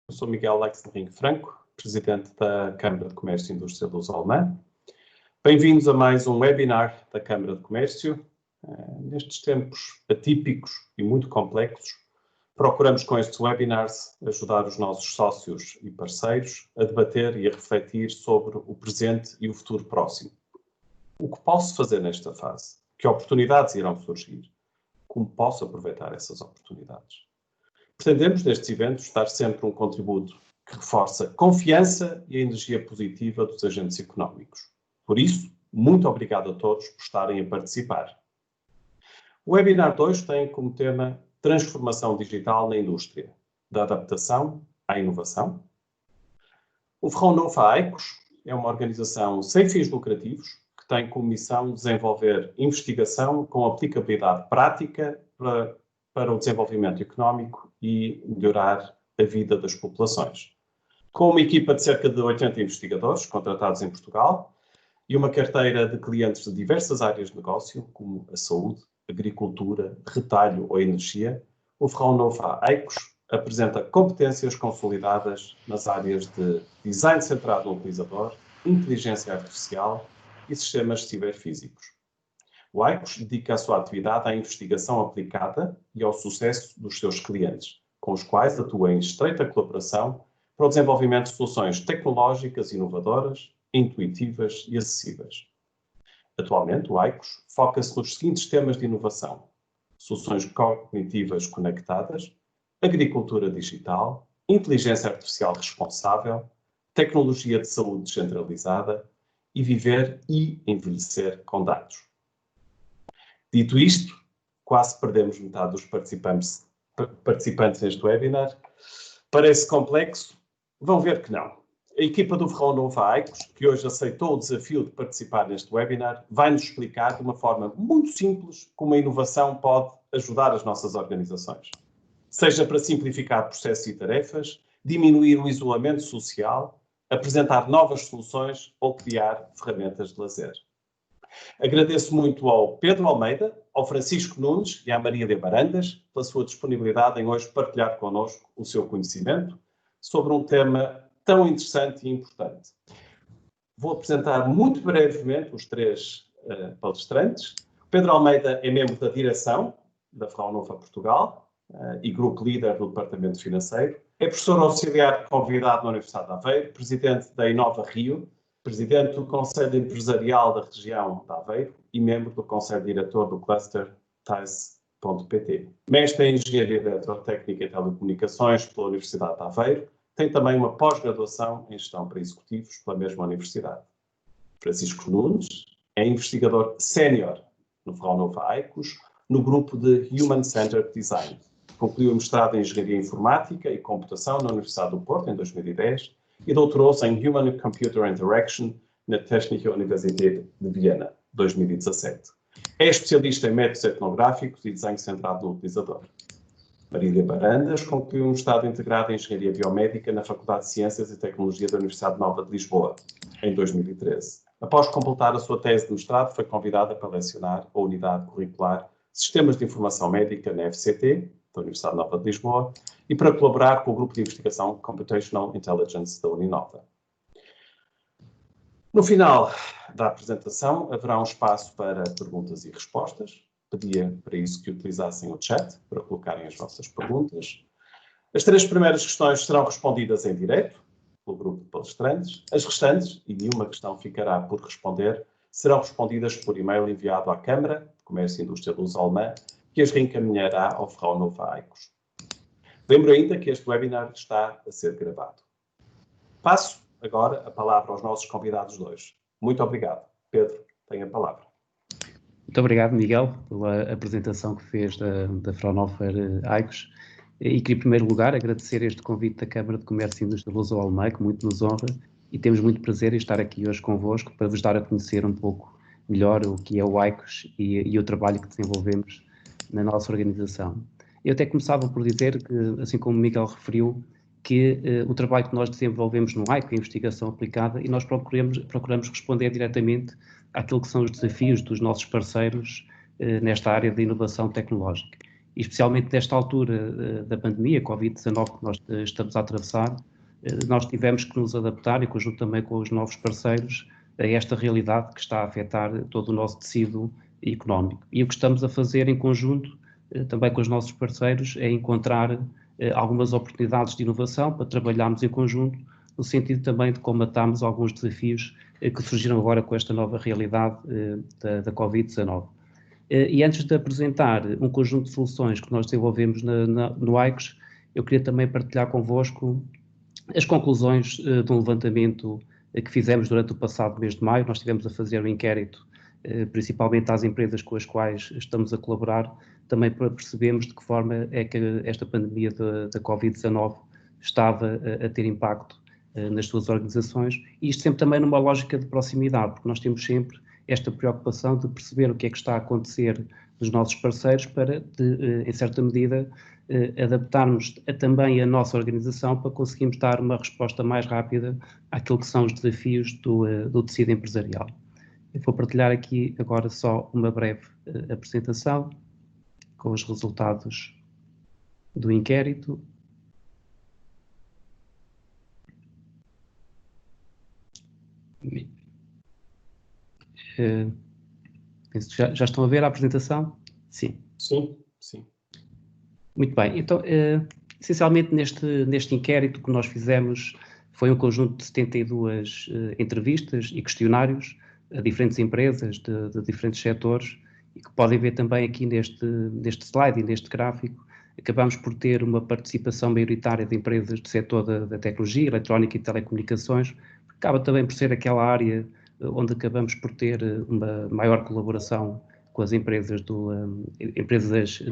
Eu sou Miguel Lexenring Franco, Presidente da Câmara de Comércio e Indústria de Luso-Alemã. Bem-vindos a mais um webinar da Câmara de Comércio. Nestes tempos atípicos e muito complexos, procuramos com estes webinars ajudar os nossos sócios e parceiros a debater e a refletir sobre o presente e o futuro próximo. O que posso fazer nesta fase? Que oportunidades irão surgir? Como posso aproveitar essas oportunidades? Pretendemos, nestes eventos, dar sempre um contributo que reforça a confiança e a energia positiva dos agentes económicos. Por isso, muito obrigado a todos por estarem a participar. O webinar 2 tem como tema Transformação Digital na Indústria, da adaptação à inovação. O Fraunhofer AICOS é uma organização sem fins lucrativos que tem como missão desenvolver investigação com aplicabilidade prática para o desenvolvimento económico e melhorar a vida das populações. Com uma equipa de cerca de 80 investigadores contratados em Portugal e uma carteira de clientes de diversas áreas de negócio, como a saúde, agricultura, retalho ou energia, o Fraunhofer AICOS apresenta competências consolidadas nas áreas de design centrado no utilizador, inteligência artificial e sistemas ciberfísicos. O AICOS dedica a sua atividade à investigação aplicada e ao sucesso dos seus clientes, com os quais atua em estreita colaboração para o desenvolvimento de soluções tecnológicas inovadoras, intuitivas e acessíveis. Atualmente, o AICOS foca-se nos seguintes temas de inovação: soluções cognitivas conectadas, agricultura digital, inteligência artificial responsável, tecnologia de saúde descentralizada e viver e envelhecer com dados. Dito isto, quase perdemos metade dos participantes neste webinar. Parece complexo? Vão ver que não. A equipa do Fraunhofer AICOS, que hoje aceitou o desafio de participar neste webinar, vai-nos explicar de uma forma muito simples como a inovação pode ajudar as nossas organizações. Seja para simplificar processos e tarefas, diminuir o isolamento social, apresentar novas soluções ou criar ferramentas de lazer. Agradeço muito ao Pedro Almeida, ao Francisco Nunes e à Maria de Barandas pela sua disponibilidade em hoje partilhar connosco o seu conhecimento sobre um tema tão interessante e importante. Vou apresentar muito brevemente os três palestrantes. Pedro Almeida é membro da direção da Fraunhofer Portugal e grupo líder do Departamento Financeiro. É professor auxiliar convidado na Universidade de Aveiro, presidente da Inova Rio, presidente do Conselho Empresarial da Região de Aveiro e membro do Conselho Diretor do Cluster TAIS.pt. Mestre em Engenharia Eletrotécnica e Telecomunicações pela Universidade de Aveiro, tem também uma pós-graduação em Gestão para Executivos pela mesma Universidade. Francisco Nunes é investigador sénior no Fraunhofer AICOS, no grupo de Human Centered Design. Concluiu o mestrado em Engenharia Informática e Computação na Universidade do Porto, em 2010, e doutorou-se em Human Computer Interaction na Technische Universität de Viena, 2017. É especialista em métodos etnográficos e desenho centrado no utilizador. Marília Barandas concluiu um mestrado integrado em Engenharia Biomédica na Faculdade de Ciências e Tecnologia da Universidade Nova de Lisboa, em 2013. Após completar a sua tese de mestrado, foi convidada para lecionar a unidade curricular Sistemas de Informação Médica na FCT, da Universidade Nova de Lisboa, e para colaborar com o grupo de investigação Computational Intelligence da Uninova. No final da apresentação, haverá um espaço para perguntas e respostas. Pedia para isso que utilizassem o chat para colocarem as vossas perguntas. As três primeiras questões serão respondidas em direto pelo grupo de palestrantes. As restantes, e nenhuma questão ficará por responder, serão respondidas por e-mail enviado à Câmara de Comércio e Indústria de Luso-Alemã, que as reencaminhará ao Fraunhofer AICOS. Lembro ainda que este webinar está a ser gravado. Passo agora a palavra aos nossos convidados de hoje. Muito obrigado. Pedro, tem a palavra. Muito obrigado, Miguel, pela apresentação que fez da Fraunhofer AICOS. E queria, em primeiro lugar, agradecer este convite da Câmara de Comércio e Indústria de Luso-Alemã, que muito nos honra, e temos muito prazer em estar aqui hoje convosco para vos dar a conhecer um pouco melhor o que é o AICOS e o trabalho que desenvolvemos na nossa organização. Eu até começava por dizer que, assim como o Miguel referiu, que o trabalho que nós desenvolvemos no AICOS, a investigação aplicada, e nós procuramos responder diretamente àquilo que são os desafios dos nossos parceiros nesta área de inovação tecnológica. e especialmente nesta altura da pandemia, Covid-19, que nós estamos a atravessar, nós tivemos que nos adaptar, em conjunto também com os novos parceiros, a esta realidade que está a afetar todo o nosso tecido económico. E o que estamos a fazer em conjunto, também com os nossos parceiros, é encontrar algumas oportunidades de inovação para trabalharmos em conjunto, no sentido também de combatarmos alguns desafios que surgiram agora com esta nova realidade da Covid-19. E antes de apresentar um conjunto de soluções que nós desenvolvemos no AICOS, eu queria também partilhar convosco as conclusões de um levantamento que fizemos durante o passado mês de maio. Nós estivemos a fazer um inquérito, principalmente às empresas com as quais estamos a colaborar, também para percebermos de que forma é que esta pandemia da Covid-19 estava a ter impacto nas suas organizações, e isto sempre também numa lógica de proximidade, porque nós temos sempre esta preocupação de perceber o que é que está a acontecer dos nossos parceiros para, em certa medida, adaptarmos também a nossa organização para conseguirmos dar uma resposta mais rápida àquilo que são os desafios do tecido empresarial. Eu vou partilhar aqui agora só uma breve apresentação com os resultados do inquérito. Penso que já estão a ver a apresentação? Sim. Sim. Muito bem. Então, essencialmente neste inquérito que nós fizemos foi um conjunto de 72 entrevistas e questionários a diferentes empresas de diferentes setores, e que podem ver também aqui neste slide e neste gráfico. Acabamos por ter uma participação maioritária de empresas do setor da tecnologia, eletrónica e telecomunicações, que acaba também por ser aquela área onde acabamos por ter uma maior colaboração com as empresas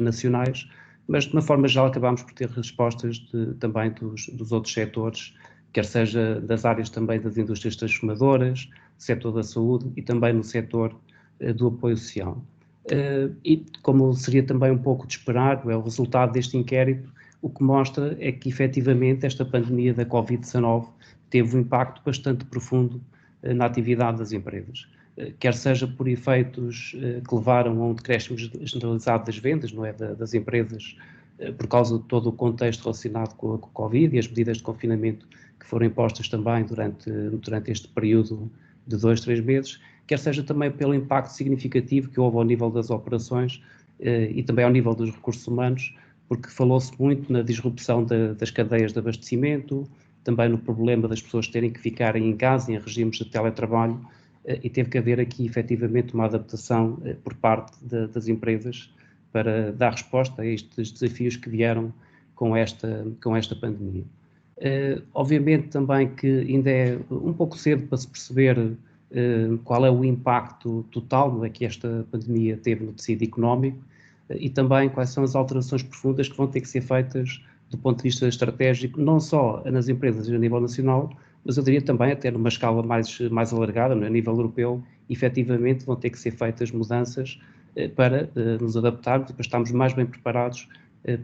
nacionais, mas de uma forma geral acabamos por ter respostas também dos outros setores, quer seja das áreas também das indústrias transformadoras, setor da saúde e também no setor do apoio social. E como seria também um pouco de esperar, é o resultado deste inquérito, o que mostra é que efetivamente esta pandemia da Covid-19 teve um impacto bastante profundo na atividade das empresas, quer seja por efeitos que levaram a um decréscimo generalizado das vendas, não é, das empresas, por causa de todo o contexto relacionado com a Covid e as medidas de confinamento que foram impostas também durante este período de 2-3 meses, quer seja também pelo impacto significativo que houve ao nível das operações e também ao nível dos recursos humanos, porque falou-se muito na disrupção das cadeias de abastecimento, também no problema das pessoas terem que ficarem em casa em regimes de teletrabalho, e teve que haver aqui efetivamente uma adaptação por parte das empresas para dar resposta a estes desafios que vieram com esta pandemia. Obviamente também que ainda é um pouco cedo para se perceber qual é o impacto total que esta pandemia teve no tecido económico e também quais são as alterações profundas que vão ter que ser feitas do ponto de vista estratégico, não só nas empresas a nível nacional, mas eu diria também até numa escala mais alargada, a nível europeu, efetivamente vão ter que ser feitas mudanças para nos adaptarmos e para estarmos mais bem preparados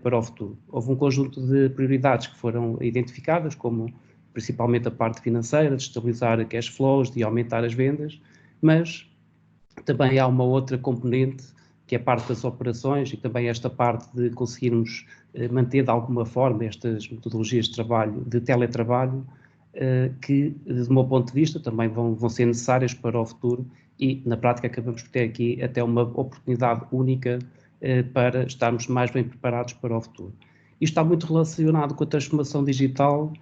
para o futuro. Houve um conjunto de prioridades que foram identificadas, como principalmente a parte financeira, de estabilizar cash flows, de aumentar as vendas, mas também há uma outra componente, que é a parte das operações e também esta parte de conseguirmos manter de alguma forma estas metodologias de trabalho, de teletrabalho, que, do meu ponto de vista, também vão ser necessárias para o futuro e, na prática, acabamos por ter aqui até uma oportunidade única para estarmos mais bem preparados para o futuro. Isto está muito relacionado com a transformação digital,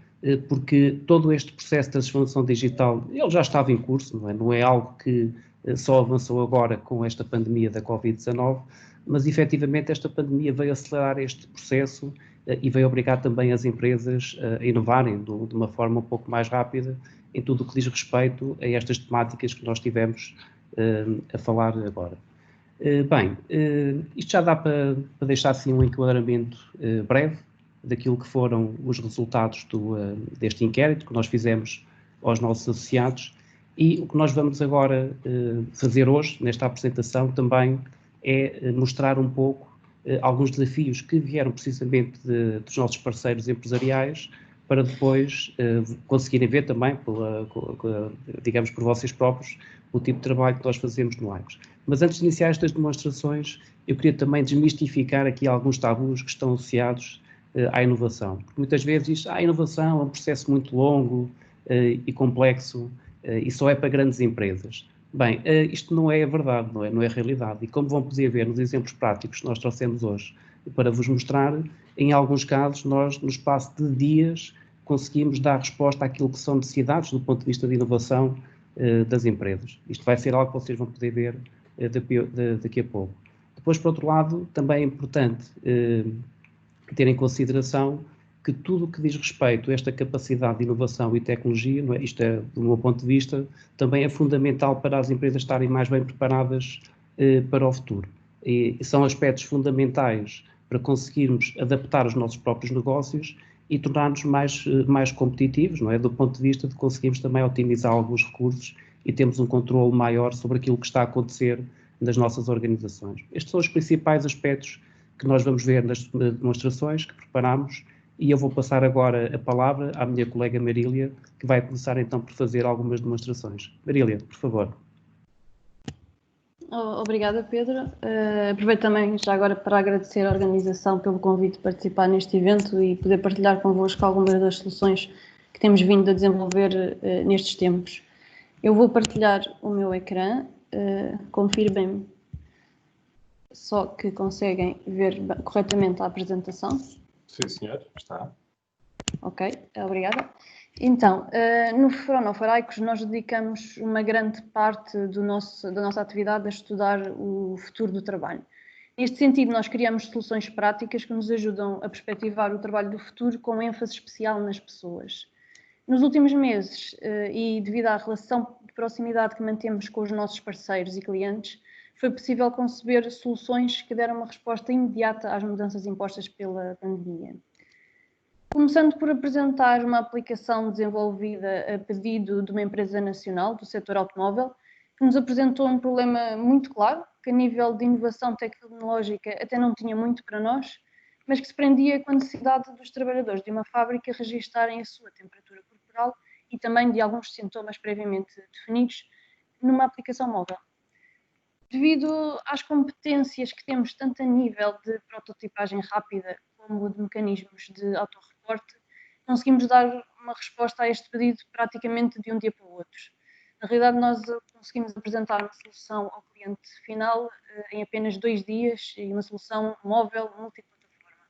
porque todo este processo de transformação digital, ele já estava em curso, não é algo que só avançou agora com esta pandemia da Covid-19, mas efetivamente esta pandemia veio acelerar este processo e veio obrigar também as empresas a inovarem de uma forma um pouco mais rápida em tudo o que diz respeito a estas temáticas que nós tivemos a falar agora. Bem, isto já dá para deixar assim um enquadramento breve daquilo que foram os resultados deste inquérito que nós fizemos aos nossos associados, e o que nós vamos agora fazer hoje, nesta apresentação, também é mostrar um pouco alguns desafios que vieram precisamente dos nossos parceiros empresariais para depois conseguirem ver também, digamos, por vocês próprios, o tipo de trabalho que nós fazemos no AICOS. Mas antes de iniciar estas demonstrações, eu queria também desmistificar aqui alguns tabus que estão associados à inovação. Porque muitas vezes diz a inovação é um processo muito longo e complexo e só é para grandes empresas. Bem, isto não é a verdade, não é a realidade. E como vão poder ver nos exemplos práticos que nós trouxemos hoje, para vos mostrar, em alguns casos, nós, no espaço de dias, conseguimos dar resposta àquilo que são necessidades do ponto de vista de inovação das empresas. Isto vai ser algo que vocês vão poder ver daqui a pouco. Depois, por outro lado, também é importante ter em consideração que tudo o que diz respeito a esta capacidade de inovação e tecnologia, não é? Isto é, do meu ponto de vista, também é fundamental para as empresas estarem mais bem preparadas para o futuro. E são aspectos fundamentais para conseguirmos adaptar os nossos próprios negócios e tornar-nos mais competitivos, não é? Do ponto de vista de conseguirmos também otimizar alguns recursos e termos um controle maior sobre aquilo que está a acontecer nas nossas organizações. Estes são os principais aspectos que nós vamos ver nas demonstrações que preparamos, e eu vou passar agora a palavra à minha colega Marília, que vai começar então por fazer algumas demonstrações. Marília, por favor. Obrigada, Pedro. Aproveito também já agora para agradecer à organização pelo convite de participar neste evento e poder partilhar convosco algumas das soluções que temos vindo a desenvolver nestes tempos. Eu vou partilhar o meu ecrã, confirmem-me só que conseguem ver corretamente a apresentação. Sim, senhor, está. Ok, obrigada. Então, no Fraunhofer AICOS nós dedicamos uma grande parte da nossa atividade a estudar o futuro do trabalho. Neste sentido, nós criamos soluções práticas que nos ajudam a perspectivar o trabalho do futuro com ênfase especial nas pessoas. Nos últimos meses, e devido à relação de proximidade que mantemos com os nossos parceiros e clientes, foi possível conceber soluções que deram uma resposta imediata às mudanças impostas pela pandemia. Começando por apresentar uma aplicação desenvolvida a pedido de uma empresa nacional do setor automóvel, que nos apresentou um problema muito claro, que a nível de inovação tecnológica até não tinha muito para nós, mas que se prendia com a necessidade dos trabalhadores de uma fábrica registarem a sua temperatura corporal e também de alguns sintomas previamente definidos numa aplicação móvel. Devido às competências que temos tanto a nível de prototipagem rápida como de mecanismos de autorreporte, conseguimos dar uma resposta a este pedido praticamente de um dia para o outro. Na realidade, nós conseguimos apresentar uma solução ao cliente final em apenas 2 dias e uma solução móvel multiplataforma.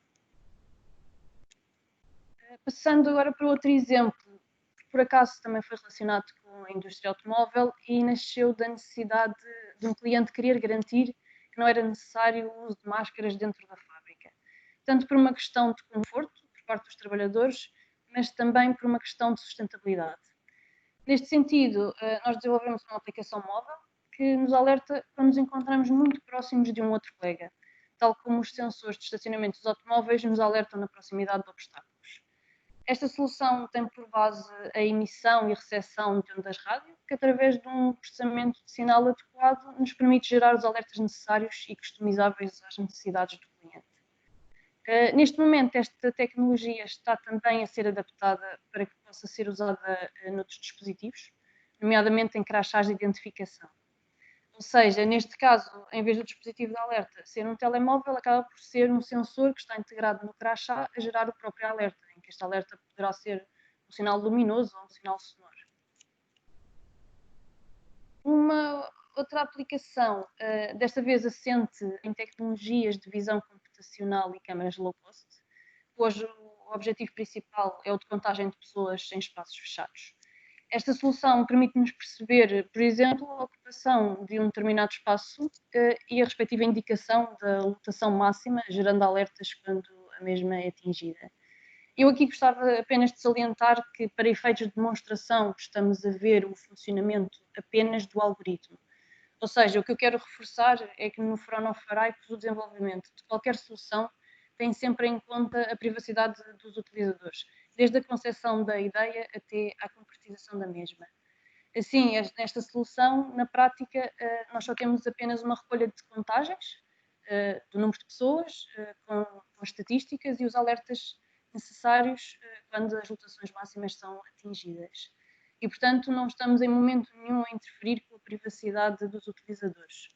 Passando agora para outro exemplo, que por acaso também foi relacionado com a indústria automóvel e nasceu da necessidade de um cliente querer garantir que não era necessário o uso de máscaras dentro da fábrica. Tanto por uma questão de conforto por parte dos trabalhadores, mas também por uma questão de sustentabilidade. Neste sentido, nós desenvolvemos uma aplicação móvel que nos alerta quando nos encontramos muito próximos de um outro colega, tal como os sensores de estacionamento dos automóveis nos alertam na proximidade de obstáculos. Esta solução tem por base a emissão e recepção de ondas rádio, que através de um processamento de sinal adequado nos permite gerar os alertas necessários e customizáveis às necessidades do cliente. Neste momento, esta tecnologia está também a ser adaptada para que possa ser usada noutros dispositivos, nomeadamente em crachás de identificação. Ou seja, neste caso, em vez do dispositivo de alerta ser um telemóvel, acaba por ser um sensor que está integrado no crachá a gerar o próprio alerta, em que este alerta poderá ser um sinal luminoso ou um sinal sonoro. Uma outra aplicação, desta vez assente em tecnologias de visão computacional e câmaras low cost, hoje o objetivo principal é o de contagem de pessoas em espaços fechados. Esta solução permite-nos perceber, por exemplo, a ocupação de um determinado espaço e a respectiva indicação da lotação máxima, gerando alertas quando a mesma é atingida. Eu aqui gostava apenas de salientar que, para efeitos de demonstração, estamos a ver o funcionamento apenas do algoritmo. Ou seja, o que eu quero reforçar é que no Fraunhofer AICOS o desenvolvimento de qualquer solução tem sempre em conta a privacidade dos utilizadores, desde a concepção da ideia até à concretização da mesma. Assim, nesta solução, na prática, nós só temos apenas uma recolha de contagens do número de pessoas, com estatísticas, e os alertas necessários quando as lotações máximas são atingidas. E, portanto, não estamos em momento nenhum a interferir com a privacidade dos utilizadores.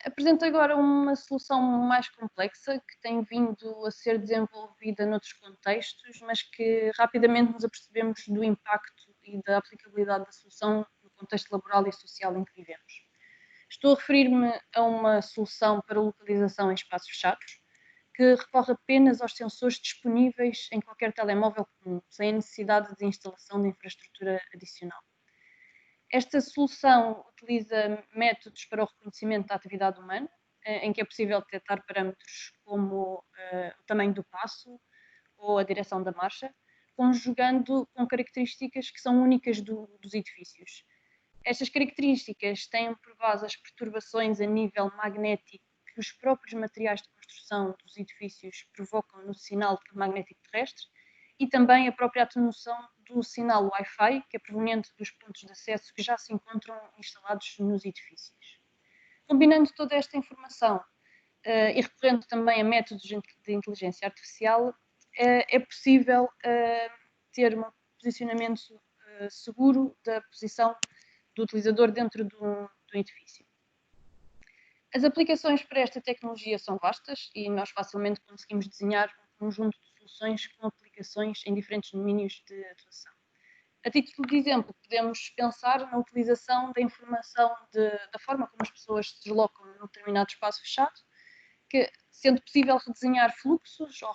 Apresento agora uma solução mais complexa que tem vindo a ser desenvolvida noutros contextos, mas que rapidamente nos apercebemos do impacto e da aplicabilidade da solução no contexto laboral e social em que vivemos. Estou a referir-me a uma solução para localização em espaços fechados, que recorre apenas aos sensores disponíveis em qualquer telemóvel comum, sem a necessidade de instalação de infraestrutura adicional. Esta solução utiliza métodos para o reconhecimento da atividade humana, em que é possível detectar parâmetros como o tamanho do passo ou a direção da marcha, conjugando com características que são únicas dos edifícios. Estas características têm por base as perturbações a nível magnético que os próprios materiais de construção dos edifícios provocam no sinal magnético terrestre e também a própria atenuação do sinal Wi-Fi, que é proveniente dos pontos de acesso que já se encontram instalados nos edifícios. Combinando toda esta informação e recorrendo também a métodos de inteligência artificial, é possível ter um posicionamento seguro da posição do utilizador dentro do edifício. As aplicações para esta tecnologia são vastas e nós facilmente conseguimos desenhar um conjunto de soluções com aplicações em diferentes domínios de atuação. A título de exemplo, podemos pensar na utilização da informação da forma como as pessoas se deslocam num determinado espaço fechado, que, sendo possível redesenhar fluxos ou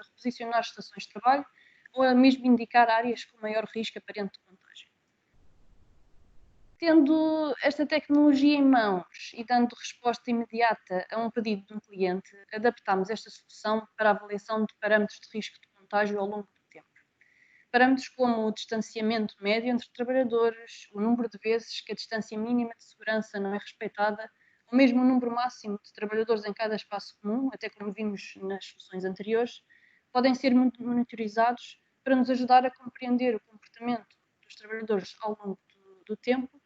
reposicionar estações de trabalho, ou mesmo indicar áreas com maior risco aparente de contágio. Tendo esta tecnologia em mãos e dando resposta imediata a um pedido de um cliente, adaptamos esta solução para a avaliação de parâmetros de risco de contágio ao longo do tempo. Parâmetros como o distanciamento médio entre trabalhadores, o número de vezes que a distância mínima de segurança não é respeitada, ou mesmo o número máximo de trabalhadores em cada espaço comum, até como vimos nas soluções anteriores, podem ser monitorizados para nos ajudar a compreender o comportamento dos trabalhadores ao longo do tempo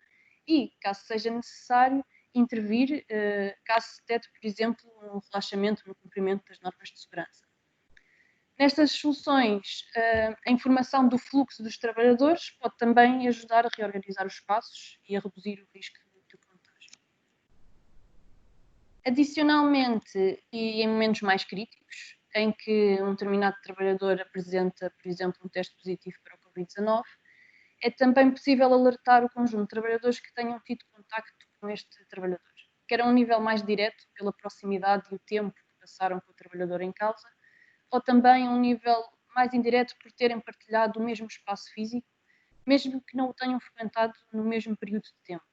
e, caso seja necessário, intervir caso se detecte, por exemplo, um relaxamento no cumprimento das normas de segurança. Nestas soluções, a informação do fluxo dos trabalhadores pode também ajudar a reorganizar os espaços e a reduzir o risco de contágio. Adicionalmente, e em momentos mais críticos, em que um determinado trabalhador apresenta, por exemplo, um teste positivo para o Covid-19, é também possível alertar o conjunto de trabalhadores que tenham tido contacto com este trabalhador, quer a um nível mais direto, pela proximidade e o tempo que passaram com o trabalhador em causa, ou também a um nível mais indireto por terem partilhado o mesmo espaço físico, mesmo que não o tenham frequentado no mesmo período de tempo.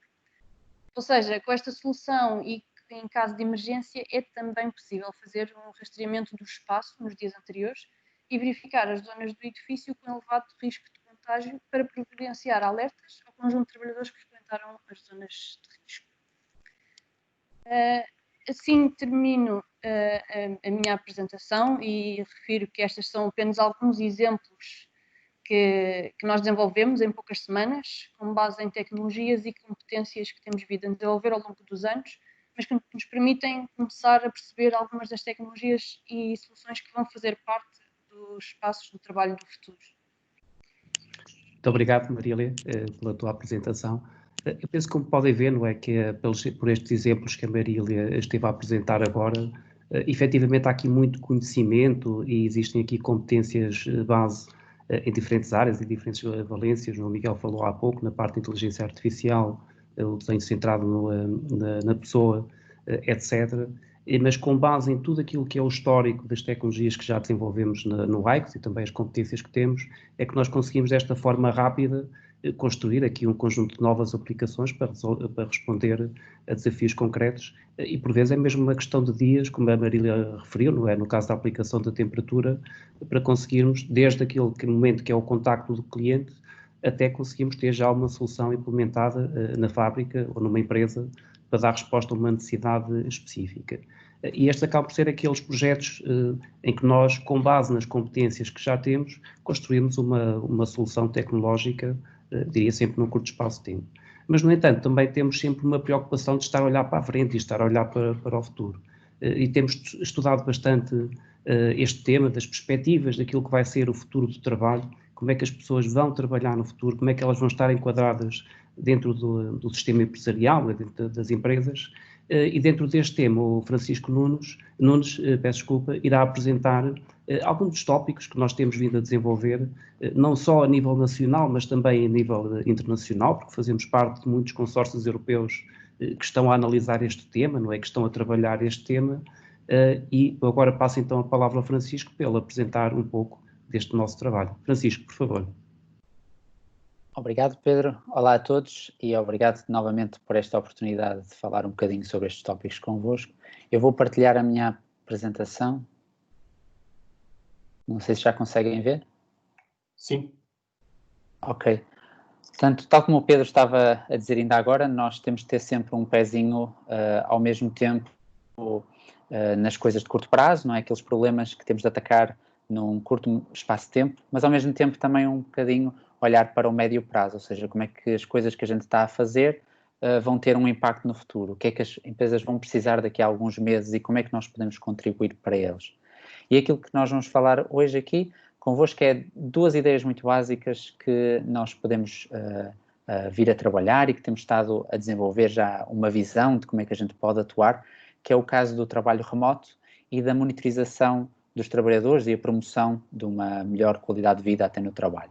Ou seja, com esta solução e em caso de emergência, é também possível fazer um rastreamento do espaço nos dias anteriores e verificar as zonas do edifício com elevado risco de contágio para providenciar alertas ao conjunto de trabalhadores que frequentaram as zonas de risco. Assim termino a minha apresentação e refiro que estes são apenas alguns exemplos que nós desenvolvemos em poucas semanas, com base em tecnologias e competências que temos vindo a desenvolver ao longo dos anos, mas que nos permitem começar a perceber algumas das tecnologias e soluções que vão fazer parte dos espaços do trabalho do futuro. Muito obrigado, Marília, pela tua apresentação. Eu penso que, como podem ver, não é que por estes exemplos que a Marília esteve a apresentar agora, efetivamente há aqui muito conhecimento e existem aqui competências base em diferentes áreas, em diferentes valências. O Miguel falou há pouco na parte de inteligência artificial, o desenho centrado na pessoa, etc. Mas com base em tudo aquilo que é o histórico das tecnologias que já desenvolvemos no ICOS e também as competências que temos, é que nós conseguimos desta forma rápida construir aqui um conjunto de novas aplicações para responder a desafios concretos e por vezes é mesmo uma questão de dias, como a Marília referiu, não é? No caso da aplicação da temperatura, para conseguirmos, desde aquele momento que é o contacto do cliente, até conseguimos ter já uma solução implementada na fábrica ou numa empresa para dar resposta a uma necessidade específica. E estes acabam por ser aqueles projetos em que nós, com base nas competências que já temos, construímos uma solução tecnológica, diria sempre num curto espaço de tempo. Mas, no entanto, também temos sempre uma preocupação de estar a olhar para a frente e estar a olhar para o futuro. E temos estudado bastante este tema das perspectivas, daquilo que vai ser o futuro do trabalho, como é que as pessoas vão trabalhar no futuro, como é que elas vão estar enquadradas dentro do sistema empresarial, dentro das empresas. E dentro deste tema, o Francisco Nunes, peço desculpa, irá apresentar alguns dos tópicos que nós temos vindo a desenvolver, não só a nível nacional, mas também a nível internacional, porque fazemos parte de muitos consórcios europeus que estão a analisar este tema, não é? Que estão a trabalhar este tema. E agora passo então a palavra ao Francisco para ele apresentar um pouco deste nosso trabalho. Francisco, por favor. Obrigado, Pedro. Olá a todos e obrigado novamente por esta oportunidade de falar um bocadinho sobre estes tópicos convosco. Eu vou partilhar a minha apresentação. Não sei se já conseguem ver. Sim. Ok. Portanto, tal como o Pedro estava a dizer ainda agora, nós temos de ter sempre um pezinho ao mesmo tempo nas coisas de curto prazo, não é? Aqueles problemas que temos de atacar num curto espaço de tempo, mas ao mesmo tempo também um bocadinho olhar para o médio prazo, ou seja, como é que as coisas que a gente está a fazer vão ter um impacto no futuro, o que é que as empresas vão precisar daqui a alguns meses e como é que nós podemos contribuir para eles. E aquilo que nós vamos falar hoje aqui convosco é duas ideias muito básicas que nós podemos vir a trabalhar e que temos estado a desenvolver já uma visão de como é que a gente pode atuar, que é o caso do trabalho remoto e da monitorização dos trabalhadores e a promoção de uma melhor qualidade de vida até no trabalho.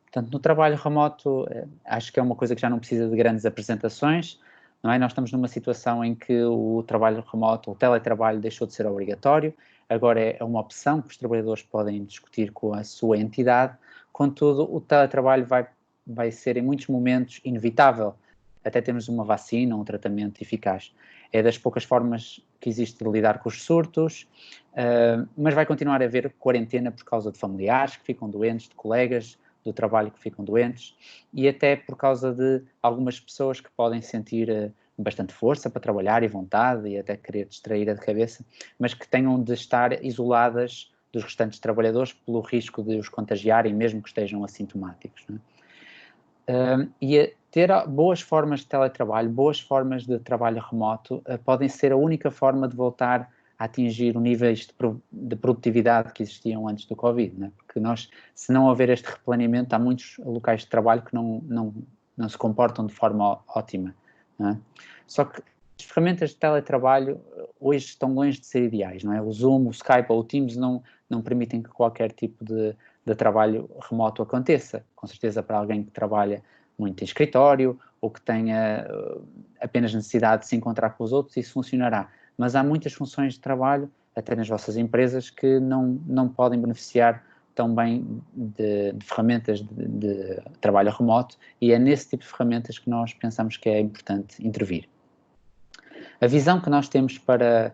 Portanto, no trabalho remoto, acho que é uma coisa que já não precisa de grandes apresentações, não é? Nós estamos numa situação em que o trabalho remoto, o teletrabalho deixou de ser obrigatório, agora é uma opção que os trabalhadores podem discutir com a sua entidade, contudo, o teletrabalho vai ser em muitos momentos inevitável, até termos uma vacina, um tratamento eficaz. É das poucas formas que existe de lidar com os surtos, mas vai continuar a haver quarentena por causa de familiares que ficam doentes, de colegas do trabalho que ficam doentes e até por causa de algumas pessoas que podem sentir bastante força para trabalhar e vontade e até querer distrair a cabeça, mas que tenham de estar isoladas dos restantes trabalhadores pelo risco de os contagiarem, mesmo que estejam assintomáticos, não é? E ter boas formas de teletrabalho, boas formas de trabalho remoto, podem ser a única forma de voltar a atingir os níveis de produtividade que existiam antes do Covid, né? Porque nós, se não houver este replaneamento, há muitos locais de trabalho que não se comportam de forma ótima, não é? Só que as ferramentas de teletrabalho hoje estão longe de ser ideais, não é? O Zoom, o Skype ou o Teams não permitem que qualquer tipo de trabalho remoto aconteça. Com certeza para alguém que trabalha muito em escritório ou que tenha apenas necessidade de se encontrar com os outros, isso funcionará. Mas há muitas funções de trabalho, até nas vossas empresas, que não podem beneficiar tão bem de ferramentas de trabalho remoto e é nesse tipo de ferramentas que nós pensamos que é importante intervir. A visão que nós temos para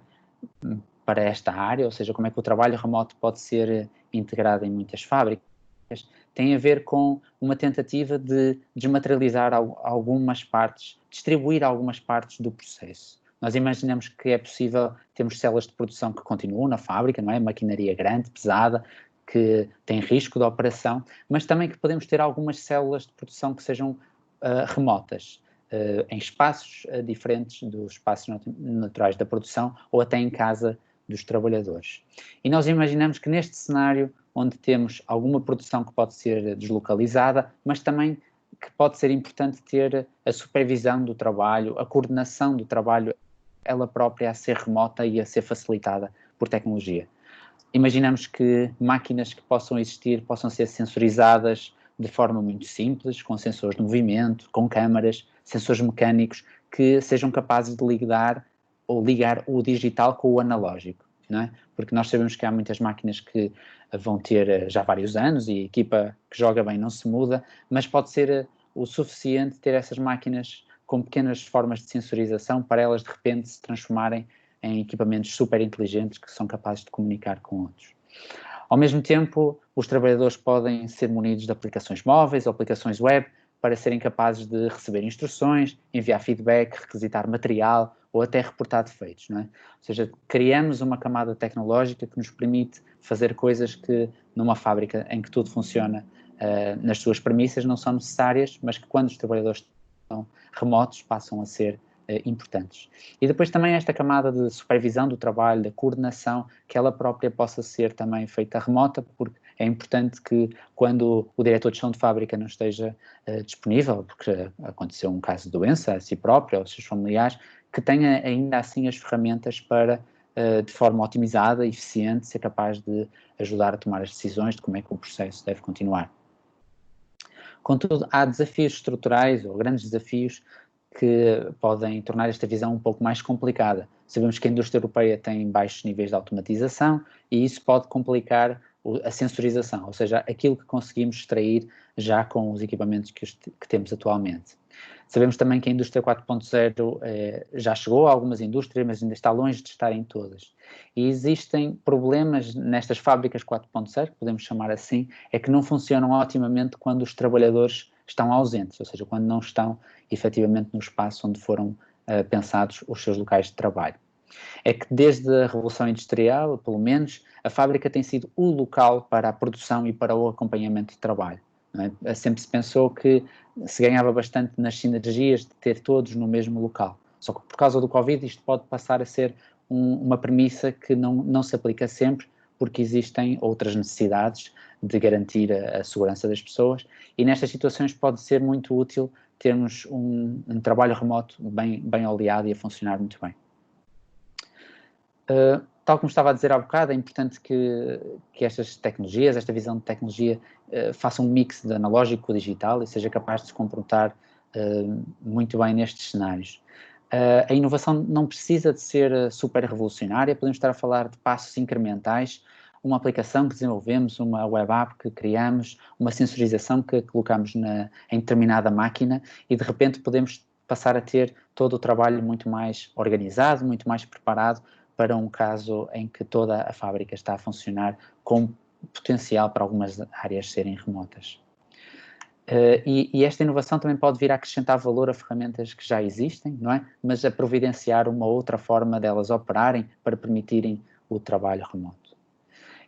esta área, ou seja, como é que o trabalho remoto pode ser integrado em muitas fábricas, tem a ver com uma tentativa de desmaterializar algumas partes, distribuir algumas partes do processo. Nós imaginamos que é possível termos células de produção que continuam na fábrica, não é? Maquinaria grande, pesada, que tem risco de operação, mas também que podemos ter algumas células de produção que sejam remotas, em espaços diferentes dos espaços naturais da produção ou até em casa dos trabalhadores. E nós imaginamos que neste cenário, onde temos alguma produção que pode ser deslocalizada, mas também que pode ser importante ter a supervisão do trabalho, a coordenação do trabalho, ela própria a ser remota e a ser facilitada por tecnologia. Imaginamos que máquinas que possam existir possam ser sensorizadas de forma muito simples, com sensores de movimento, com câmaras, sensores mecânicos que sejam capazes de ligar o digital com o analógico, não é? Porque nós sabemos que há muitas máquinas que vão ter já vários anos e a equipa que joga bem não se muda, mas pode ser o suficiente ter essas máquinas com pequenas formas de sensorização para elas de repente se transformarem em equipamentos super inteligentes que são capazes de comunicar com outros. Ao mesmo tempo, os trabalhadores podem ser munidos de aplicações móveis ou aplicações web para serem capazes de receber instruções, enviar feedback, requisitar material ou até reportar defeitos, não é? Ou seja, criamos uma camada tecnológica que nos permite fazer coisas que numa fábrica em que tudo funciona nas suas premissas não são necessárias, mas que quando os trabalhadores estão remotos passam a ser importantes. E depois também esta camada de supervisão do trabalho, da coordenação, que ela própria possa ser também feita remota, porque é importante que quando o diretor de gestão de fábrica não esteja disponível, porque aconteceu um caso de doença a si próprio ou aos seus familiares, que tenha ainda assim as ferramentas para, de forma otimizada e eficiente, ser capaz de ajudar a tomar as decisões de como é que o processo deve continuar. Contudo, há desafios estruturais ou grandes desafios que podem tornar esta visão um pouco mais complicada. Sabemos que a indústria europeia tem baixos níveis de automatização e isso pode complicar a sensorização, ou seja, aquilo que conseguimos extrair já com os equipamentos que temos atualmente. Sabemos também que a indústria 4.0 já chegou a algumas indústrias, mas ainda está longe de estar em todas. E existem problemas nestas fábricas 4.0, que podemos chamar assim, é que não funcionam otimamente quando os trabalhadores estão ausentes, ou seja, quando não estão efetivamente no espaço onde foram pensados os seus locais de trabalho. É que desde a Revolução Industrial, pelo menos, a fábrica tem sido o local para a produção e para o acompanhamento de trabalho. Não é? Sempre se pensou que se ganhava bastante nas sinergias de ter todos no mesmo local. Só que por causa do Covid isto pode passar a ser uma premissa que não se aplica sempre, porque existem outras necessidades de garantir a segurança das pessoas e nestas situações pode ser muito útil termos um trabalho remoto bem oleado e a funcionar muito bem. Tal como estava a dizer há bocado, é importante que estas tecnologias, esta visão de tecnologia, faça um mix de analógico com digital e seja capaz de se comportar muito bem nestes cenários. A inovação não precisa de ser super revolucionária, podemos estar a falar de passos incrementais, uma aplicação que desenvolvemos, uma web app que criamos, uma sensorização que colocamos em determinada máquina e de repente podemos passar a ter todo o trabalho muito mais organizado, muito mais preparado para um caso em que toda a fábrica está a funcionar com potencial para algumas áreas serem remotas. E esta inovação também pode vir a acrescentar valor a ferramentas que já existem, não é? Mas a providenciar uma outra forma delas operarem para permitirem o trabalho remoto.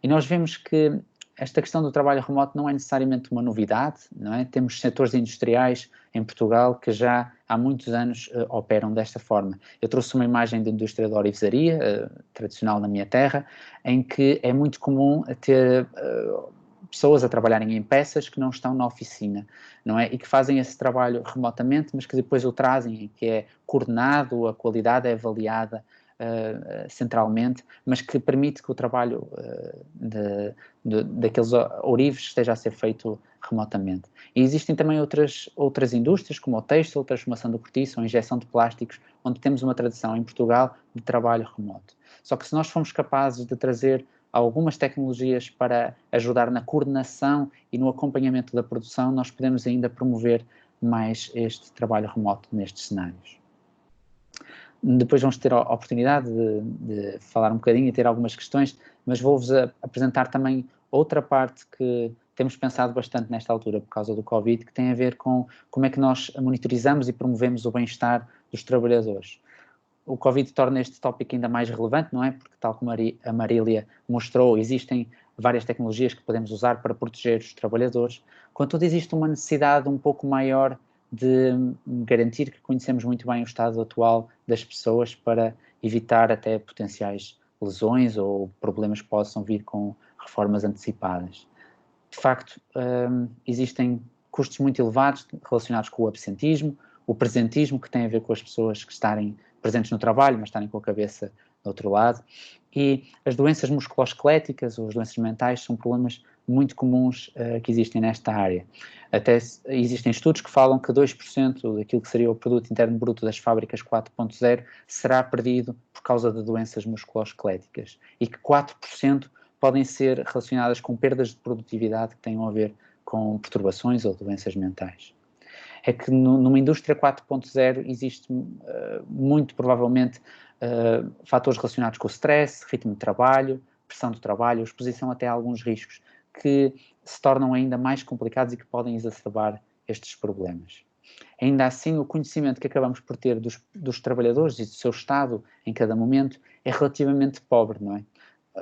E nós vemos que esta questão do trabalho remoto não é necessariamente uma novidade, não é? Temos setores industriais em Portugal que já há muitos anos operam desta forma. Eu trouxe uma imagem da indústria da orivesaria, tradicional na minha terra, em que é muito comum ter pessoas a trabalharem em peças que não estão na oficina, não é? E que fazem esse trabalho remotamente, mas que depois o trazem, que é coordenado, a qualidade é avaliada centralmente, mas que permite que o trabalho daqueles ourives esteja a ser feito remotamente. E existem também outras indústrias, como o têxtil, a transformação do cortiço, a injeção de plásticos, onde temos uma tradição em Portugal de trabalho remoto. Só que se nós formos capazes de trazer algumas tecnologias para ajudar na coordenação e no acompanhamento da produção, nós podemos ainda promover mais este trabalho remoto nestes cenários. Depois vamos ter a oportunidade de falar um bocadinho e ter algumas questões, mas vou-vos apresentar também outra parte que temos pensado bastante nesta altura por causa do Covid, que tem a ver com como é que nós monitorizamos e promovemos o bem-estar dos trabalhadores. O Covid torna este tópico ainda mais relevante, não é? Porque, tal como a Marília mostrou, existem várias tecnologias que podemos usar para proteger os trabalhadores. Contudo, existe uma necessidade um pouco maior de garantir que conhecemos muito bem o estado atual das pessoas para evitar até potenciais lesões ou problemas que possam vir com reformas antecipadas. De facto, existem custos muito elevados relacionados com o absentismo, o presentismo, que tem a ver com as pessoas que estarem presentes no trabalho, mas estarem com a cabeça do outro lado, e as doenças musculoesqueléticas ou as doenças mentais são problemas muito comuns que existem nesta área. Até existem estudos que falam que 2% daquilo que seria o produto interno bruto das fábricas 4.0 será perdido por causa de doenças musculoesqueléticas e que 4% podem ser relacionadas com perdas de produtividade que tenham a ver com perturbações ou doenças mentais. É que numa indústria 4.0 existe muito provavelmente fatores relacionados com o stress, ritmo de trabalho, pressão do trabalho, exposição até a alguns riscos que se tornam ainda mais complicados e que podem exacerbar estes problemas. Ainda assim, o conhecimento que acabamos por ter dos trabalhadores e do seu estado em cada momento é relativamente pobre, não é?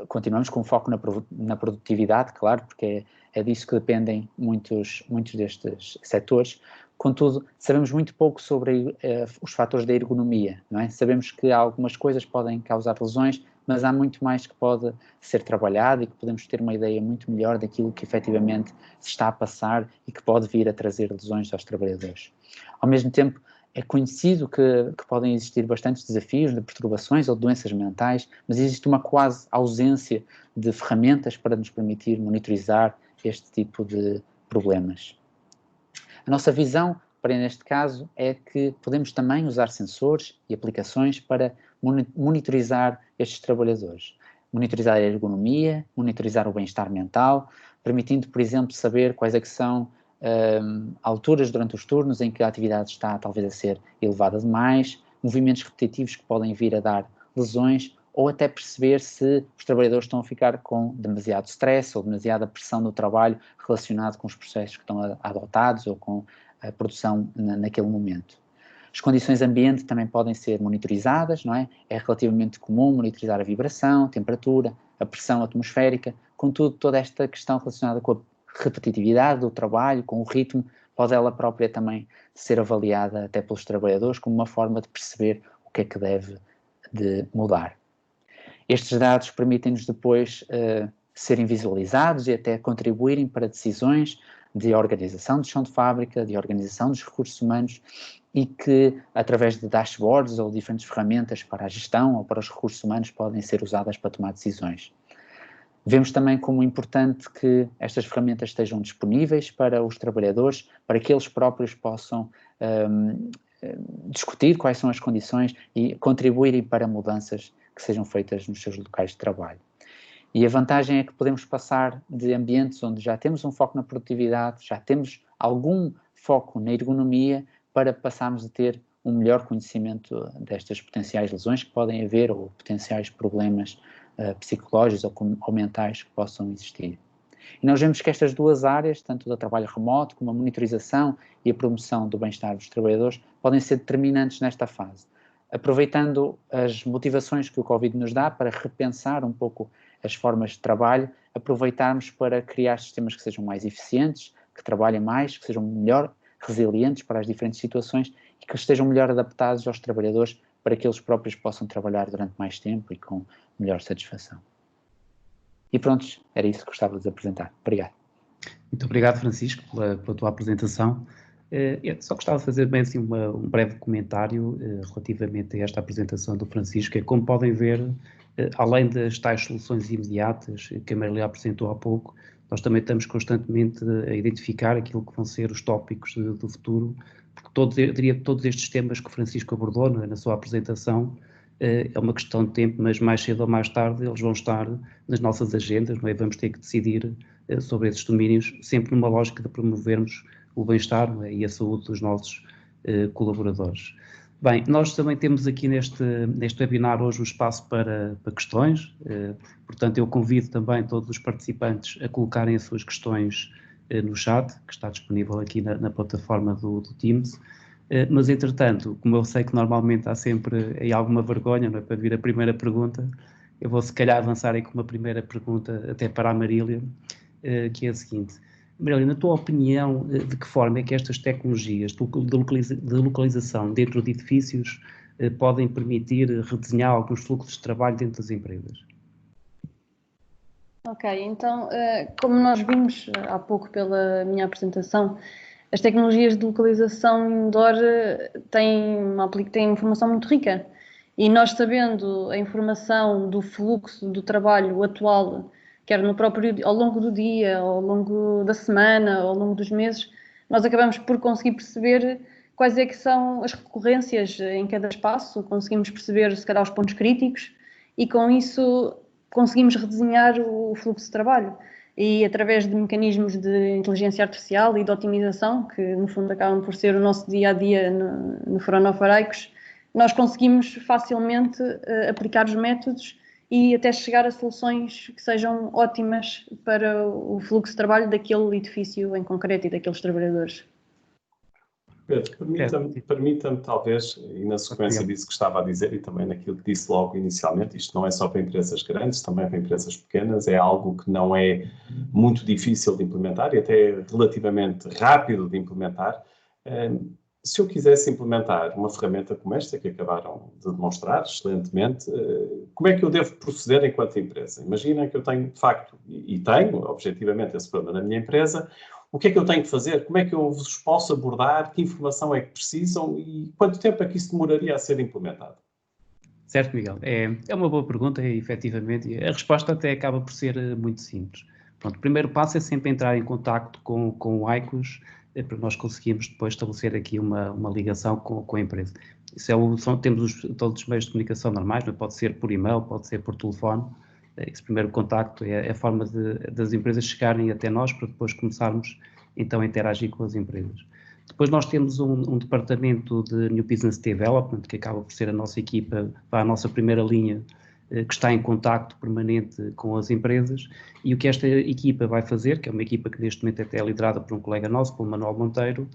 Continuamos com foco na produtividade, claro, porque é disso que dependem muitos destes setores. Contudo, sabemos muito pouco sobre os fatores da ergonomia, não é? Sabemos que algumas coisas podem causar lesões, mas há muito mais que pode ser trabalhado e que podemos ter uma ideia muito melhor daquilo que efetivamente se está a passar e que pode vir a trazer lesões aos trabalhadores. Ao mesmo tempo, é conhecido que podem existir bastantes desafios de perturbações ou de doenças mentais, mas existe uma quase ausência de ferramentas para nos permitir monitorizar este tipo de problemas. A nossa visão, para neste caso, é que podemos também usar sensores e aplicações para monitorizar estes trabalhadores. Monitorizar a ergonomia, monitorizar o bem-estar mental, permitindo, por exemplo, saber quais é que são alturas durante os turnos em que a atividade está talvez a ser elevada demais, movimentos repetitivos que podem vir a dar lesões, ou até perceber se os trabalhadores estão a ficar com demasiado stress ou demasiada pressão no trabalho relacionado com os processos que estão adotados ou com a produção naquele momento. As condições ambiente também podem ser monitorizadas, não é? É relativamente comum monitorizar a vibração, a temperatura, a pressão atmosférica, contudo, toda esta questão relacionada com a repetitividade do trabalho, com o ritmo, pode ela própria também ser avaliada até pelos trabalhadores como uma forma de perceber o que é que deve de mudar. Estes dados permitem-nos depois serem visualizados e até contribuírem para decisões de organização do chão de fábrica, de organização dos recursos humanos e que, através de dashboards ou diferentes ferramentas para a gestão ou para os recursos humanos, podem ser usadas para tomar decisões. Vemos também como importante que estas ferramentas estejam disponíveis para os trabalhadores, para que eles próprios possam discutir quais são as condições e contribuírem para mudanças que sejam feitas nos seus locais de trabalho. E a vantagem é que podemos passar de ambientes onde já temos um foco na produtividade, já temos algum foco na ergonomia, para passarmos a ter um melhor conhecimento destas potenciais lesões que podem haver ou potenciais problemas psicológicos ou mentais que possam existir. E nós vemos que estas duas áreas, tanto do trabalho remoto como a monitorização e a promoção do bem-estar dos trabalhadores, podem ser determinantes nesta fase. Aproveitando as motivações que o Covid nos dá para repensar um pouco as formas de trabalho, aproveitarmos para criar sistemas que sejam mais eficientes, que trabalhem mais, que sejam melhor resilientes para as diferentes situações e que estejam melhor adaptados aos trabalhadores para que eles próprios possam trabalhar durante mais tempo e com melhor satisfação. E pronto, era isso que gostava de apresentar. Obrigado. Muito obrigado, Francisco, pela tua apresentação. Eu só gostava de fazer bem assim um breve comentário relativamente a esta apresentação do Francisco. Como podem ver, além das tais soluções imediatas que a Marília apresentou há pouco, nós também estamos constantemente a identificar aquilo que vão ser os tópicos do futuro, porque eu diria que todos estes temas que o Francisco abordou na sua apresentação é uma questão de tempo, mas mais cedo ou mais tarde eles vão estar nas nossas agendas, não é? Vamos ter que decidir sobre esses domínios, sempre numa lógica de promovermos o bem-estar, não é? E a saúde dos nossos colaboradores. Bem, nós também temos aqui neste webinar hoje um espaço para questões, portanto eu convido também todos os participantes a colocarem as suas questões no chat, que está disponível aqui na plataforma do Teams, mas entretanto, como eu sei que normalmente há sempre aí alguma vergonha, não é, para vir a primeira pergunta, eu vou se calhar avançar aí com uma primeira pergunta até para a Marília, que é a seguinte. Marília, na tua opinião, de que forma é que estas tecnologias de localização dentro de edifícios podem permitir redesenhar alguns fluxos de trabalho dentro das empresas? Ok, então, como nós vimos há pouco pela minha apresentação, as tecnologias de localização indoor têm informação muito rica e nós sabendo a informação do fluxo do trabalho atual, quer ao longo do dia, ao longo da semana, ao longo dos meses, nós acabamos por conseguir perceber quais é que são as recorrências em cada espaço, conseguimos perceber se calhar os pontos críticos e com isso conseguimos redesenhar o fluxo de trabalho. E através de mecanismos de inteligência artificial e de otimização, que no fundo acabam por ser o nosso dia-a-dia no Fraunhofer Eicos, nós conseguimos facilmente aplicar os métodos e até chegar a soluções que sejam ótimas para o fluxo de trabalho daquele edifício em concreto e daqueles trabalhadores. Pedro, permita-me talvez, e na sequência disso que estava a dizer e também naquilo que disse logo inicialmente, isto não é só para empresas grandes, também para empresas pequenas, é algo que não é muito difícil de implementar e até relativamente rápido de implementar, Se eu quisesse implementar uma ferramenta como esta, que acabaram de demonstrar excelentemente, como é que eu devo proceder enquanto empresa? Imaginem que eu tenho, de facto, e tenho, objetivamente, esse problema na minha empresa. O que é que eu tenho que fazer? Como é que eu vos posso abordar? Que informação é que precisam? E quanto tempo é que isso demoraria a ser implementado? Certo, Miguel. É uma boa pergunta, efetivamente, e a resposta até acaba por ser muito simples. Pronto, o primeiro passo é sempre entrar em contacto com o ICOS, para nós conseguirmos depois estabelecer aqui uma ligação com a empresa. Temos todos os meios de comunicação normais, não é? Pode ser por e-mail, pode ser por telefone. Esse primeiro contacto é a forma das empresas chegarem até nós para depois começarmos então a interagir com as empresas. Depois nós temos um departamento de New Business Development, que acaba por ser a nossa equipa, a nossa primeira linha, que está em contacto permanente com as empresas, e o que esta equipa vai fazer, que é uma equipa que neste momento até é liderada por um colega nosso, pelo Manuel Monteiro,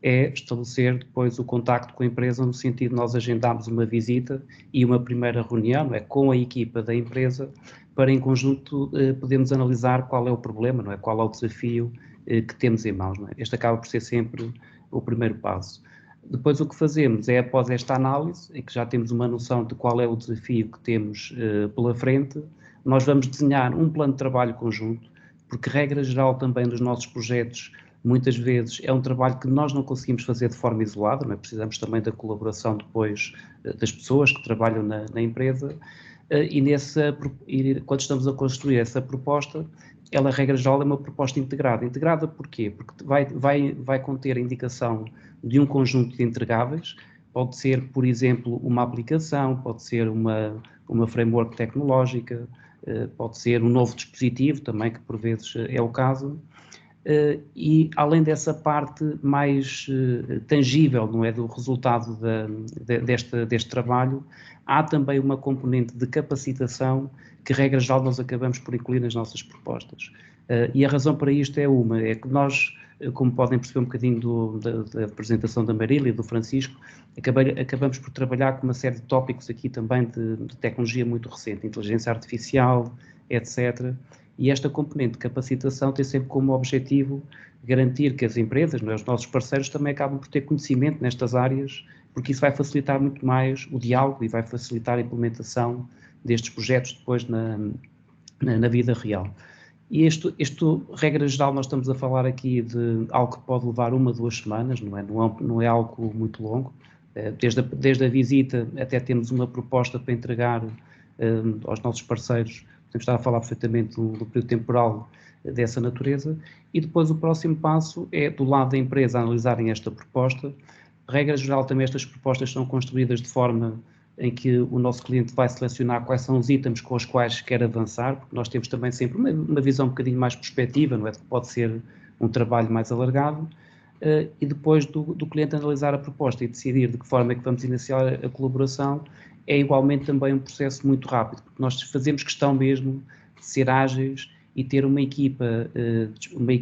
é estabelecer depois o contacto com a empresa no sentido de nós agendarmos uma visita e uma primeira reunião, não é, com a equipa da empresa, para em conjunto podermos analisar qual é o problema, não é, qual é o desafio que temos em mãos. Não é? Este acaba por ser sempre o primeiro passo. Depois o que fazemos é, após esta análise, em que já temos uma noção de qual é o desafio que temos pela frente, nós vamos desenhar um plano de trabalho conjunto, porque regra geral também dos nossos projetos, muitas vezes é um trabalho que nós não conseguimos fazer de forma isolada, não é? Precisamos também da colaboração depois das pessoas que trabalham na empresa, e quando estamos a construir essa proposta, ela, regra geral, é uma proposta integrada. Integrada porquê? Porque vai conter a indicação de um conjunto de entregáveis, pode ser, por exemplo, uma aplicação, pode ser uma framework tecnológica, pode ser um novo dispositivo também, que por vezes é o caso, e além dessa parte mais tangível, não é, do resultado deste trabalho, há também uma componente de capacitação que, regra geral, nós acabamos por incluir nas nossas propostas. E a razão para isto é que nós, como podem perceber um bocadinho da apresentação da Marília e do Francisco, acabamos por trabalhar com uma série de tópicos aqui também de tecnologia muito recente, inteligência artificial, etc., e esta componente de capacitação tem sempre como objetivo garantir que as empresas, não é, os nossos parceiros, também acabam por ter conhecimento nestas áreas, porque isso vai facilitar muito mais o diálogo e vai facilitar a implementação destes projetos depois na vida real. E isto, regra geral, nós estamos a falar aqui de algo que pode levar 1 a 2 semanas, não é algo muito longo. Desde a visita até temos uma proposta para entregar aos nossos parceiros. Podemos estar a falar perfeitamente do período temporal dessa natureza, e depois o próximo passo é, do lado da empresa, analisarem esta proposta. Regra geral, também estas propostas são construídas de forma em que o nosso cliente vai selecionar quais são os itens com os quais quer avançar, porque nós temos também sempre uma visão um bocadinho mais perspectiva, não é? Pode ser um trabalho mais alargado, e depois do cliente analisar a proposta e decidir de que forma é que vamos iniciar a colaboração, é igualmente também um processo muito rápido, porque nós fazemos questão mesmo de ser ágeis e ter uma equipa,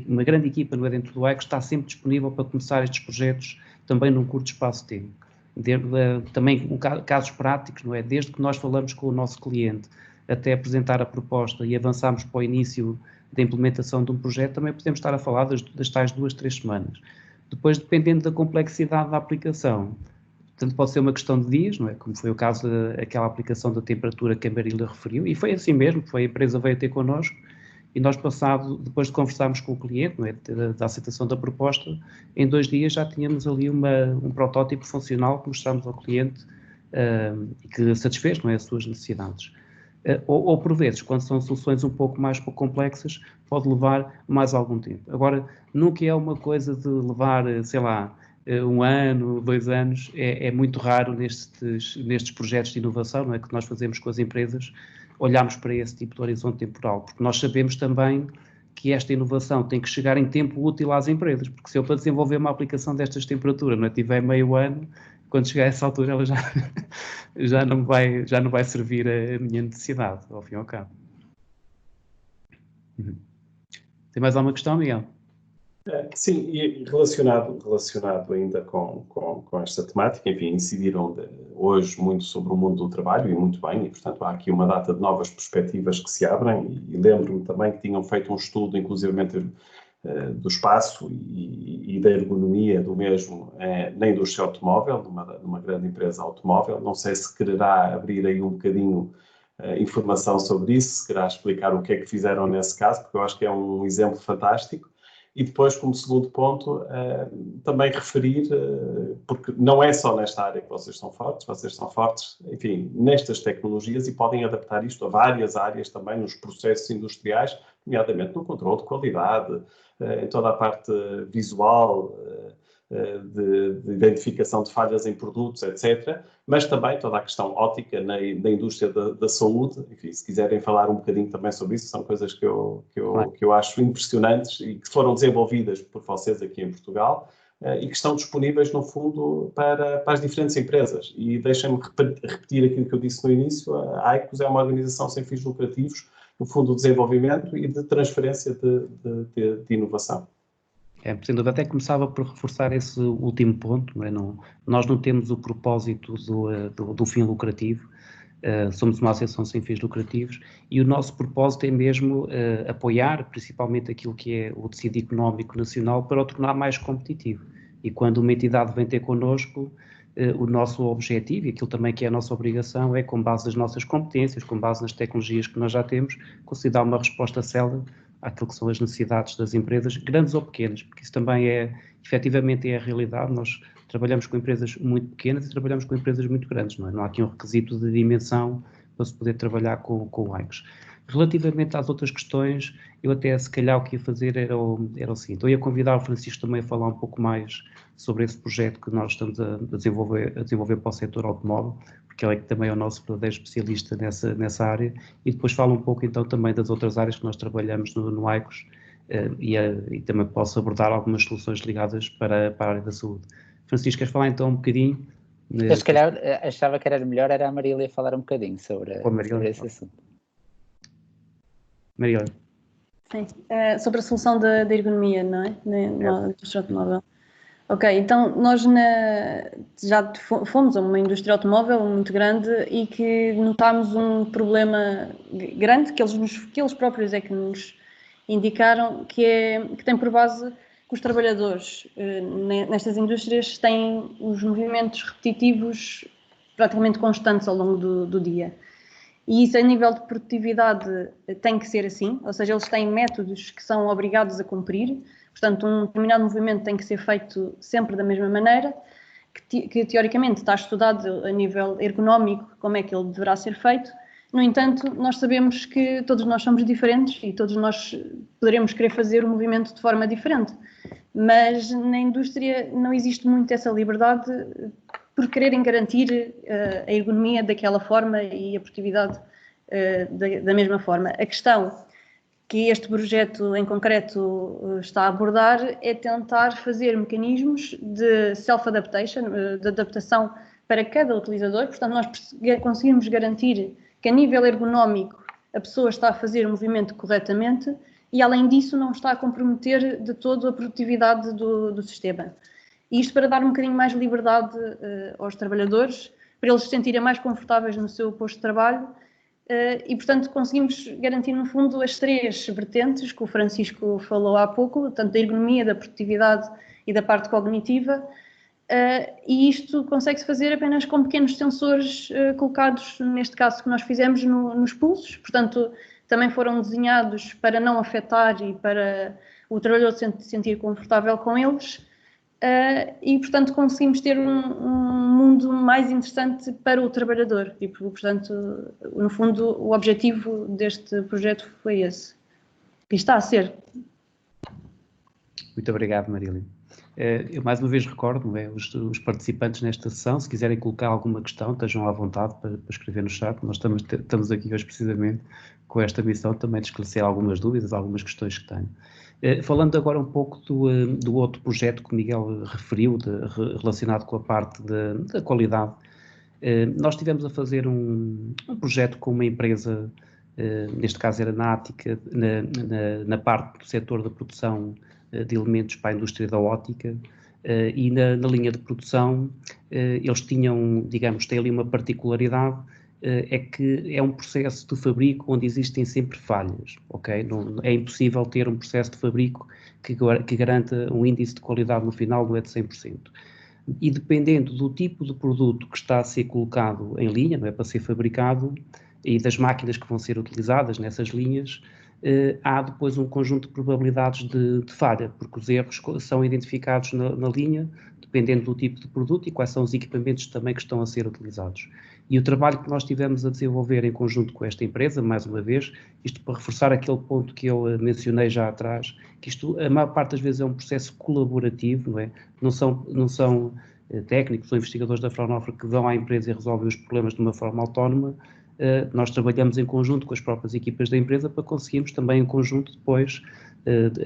uma grande equipa no dentro do ECO, que está sempre disponível para começar estes projetos também num curto espaço de tempo. Também casos práticos, não é? Desde que nós falamos com o nosso cliente até apresentar a proposta e avançarmos para o início da implementação de um projeto, também podemos estar a falar das tais 2, 3 semanas. Depois, dependendo da complexidade da aplicação, portanto, pode ser uma questão de dias, não é? Como foi o caso daquela aplicação da temperatura que a Marília referiu, e foi assim mesmo, a empresa veio ter connosco, e nós depois de conversarmos com o cliente, não é? Da aceitação da proposta, em 2 dias já tínhamos ali um protótipo funcional que mostramos ao cliente e que satisfez, não é, as suas necessidades. Ou por vezes, quando são soluções um pouco mais complexas, pode levar mais algum tempo. Agora, nunca é uma coisa de levar, sei lá, 1 ano, 2 anos, é muito raro nestes projetos de inovação, não é, que nós fazemos com as empresas, olharmos para esse tipo de horizonte temporal, porque nós sabemos também que esta inovação tem que chegar em tempo útil às empresas, porque se eu para desenvolver uma aplicação destas temperaturas não tiver meio ano, quando chegar a essa altura ela já não vai servir a minha necessidade, ao fim e ao cabo. Tem mais alguma questão, Miguel? Sim, e relacionado ainda com esta temática, enfim, incidiram hoje muito sobre o mundo do trabalho, e muito bem, e portanto há aqui uma data de novas perspectivas que se abrem, e lembro-me também que tinham feito um estudo, inclusivamente do espaço e da ergonomia do mesmo na indústria automóvel, numa grande empresa automóvel. Não sei se quererá abrir aí um bocadinho informação sobre isso, se quererá explicar o que é que fizeram nesse caso, porque eu acho que é um exemplo fantástico. E depois, como segundo ponto, também referir, porque não é só nesta área que vocês são fortes, enfim, nestas tecnologias e podem adaptar isto a várias áreas também, nos processos industriais, nomeadamente no controle de qualidade, em toda a parte visual, de identificação de falhas em produtos, etc., mas também toda a questão óptica na indústria da saúde. Enfim, se quiserem falar um bocadinho também sobre isso, são coisas que eu acho impressionantes e que foram desenvolvidas por vocês aqui em Portugal e que estão disponíveis, no fundo, para as diferentes empresas. E deixem-me repetir aquilo que eu disse no início: a Aicos é uma organização sem fins lucrativos, no fundo, de desenvolvimento e de transferência de inovação. Sem dúvida, até começava por reforçar esse último ponto. Não, nós não temos o propósito do fim lucrativo, somos uma associação sem fins lucrativos e o nosso propósito é mesmo apoiar principalmente aquilo que é o tecido económico nacional para o tornar mais competitivo. E quando uma entidade vem ter connosco, o nosso objetivo, e aquilo também que é a nossa obrigação, é, com base nas nossas competências, com base nas tecnologias que nós já temos, conseguir dar uma resposta célere àquilo que são as necessidades das empresas, grandes ou pequenas, porque isso também efetivamente é a realidade. Nós trabalhamos com empresas muito pequenas e trabalhamos com empresas muito grandes, não é? Não há aqui um requisito de dimensão para se poder trabalhar com o Aicos. Relativamente às outras questões, eu até, se calhar, o que ia fazer era o seguinte: eu ia convidar o Francisco também a falar um pouco mais sobre esse projeto que nós estamos a desenvolver para o setor automóvel, porque ele é que também é o nosso verdadeiro especialista nessa área, e depois fala um pouco então também das outras áreas que nós trabalhamos no Aicos, e também posso abordar algumas soluções ligadas para a área da saúde. Francisco, queres falar então um bocadinho? Eu, se calhar, achava que era melhor a Marília falar um bocadinho sobre esse assunto. Marília. Sim, sobre a solução da ergonomia, não é? Na indústria automóvel. Ok, então nós já fomos a uma indústria automóvel muito grande e que notámos um problema grande que eles próprios é que nos indicaram, que tem por base que os trabalhadores nestas indústrias têm os movimentos repetitivos praticamente constantes ao longo do dia. E isso, a nível de produtividade, tem que ser assim, ou seja, eles têm métodos que são obrigados a cumprir. Portanto, um determinado movimento tem que ser feito sempre da mesma maneira, que teoricamente está estudado a nível ergonómico como é que ele deverá ser feito. No entanto, nós sabemos que todos nós somos diferentes e todos nós poderemos querer fazer o movimento de forma diferente. Mas na indústria não existe muito essa liberdade por quererem garantir a ergonomia daquela forma e a produtividade da mesma forma. A questão que este projeto em concreto está a abordar é tentar fazer mecanismos de self-adaptation, de adaptação para cada utilizador. Portanto, nós conseguimos garantir que a nível ergonómico a pessoa está a fazer o movimento corretamente e, além disso, não está a comprometer de todo a produtividade do sistema. E isto para dar um bocadinho mais liberdade aos trabalhadores, para eles se sentirem mais confortáveis no seu posto de trabalho. E, portanto, conseguimos garantir, no fundo, as três vertentes que o Francisco falou há pouco, tanto da ergonomia, da produtividade e da parte cognitiva, e isto consegue-se fazer apenas com pequenos sensores colocados, neste caso que nós fizemos, nos pulsos. Portanto, também foram desenhados para não afetar e para o trabalhador se sentir confortável com eles. E, portanto, conseguimos ter um mundo mais interessante para o trabalhador. E, portanto, no fundo, o objetivo deste projeto foi esse. E está a ser. Muito obrigado, Marília. Eu mais uma vez recordo, os participantes nesta sessão, se quiserem colocar alguma questão, estejam à vontade para escrever no chat. Nós estamos aqui hoje precisamente com esta missão também de esclarecer algumas dúvidas, algumas questões que tenho. Falando agora um pouco do outro projeto que o Miguel referiu, relacionado com a parte da qualidade, nós estivemos a fazer um projeto com uma empresa, neste caso era na Ática, na parte do setor da produção de elementos para a indústria da óptica, e na linha de produção eles tinham, digamos, têm ali uma particularidade é que é um processo de fabrico onde existem sempre falhas, ok? Não, é impossível ter um processo de fabrico que garanta um índice de qualidade no final não é de 100%. E dependendo do tipo de produto que está a ser colocado em linha, não é, para ser fabricado, e das máquinas que vão ser utilizadas nessas linhas, há depois um conjunto de probabilidades de falha, porque os erros são identificados na linha, dependendo do tipo de produto e quais são os equipamentos também que estão a ser utilizados. E o trabalho que nós tivemos a desenvolver em conjunto com esta empresa, mais uma vez, isto para reforçar aquele ponto que eu mencionei já atrás, que isto, a maior parte das vezes é um processo colaborativo, não é? Não são técnicos ou investigadores da Fraunhofer que vão à empresa e resolvem os problemas de uma forma autónoma. Nós trabalhamos em conjunto com as próprias equipas da empresa para conseguirmos também em conjunto depois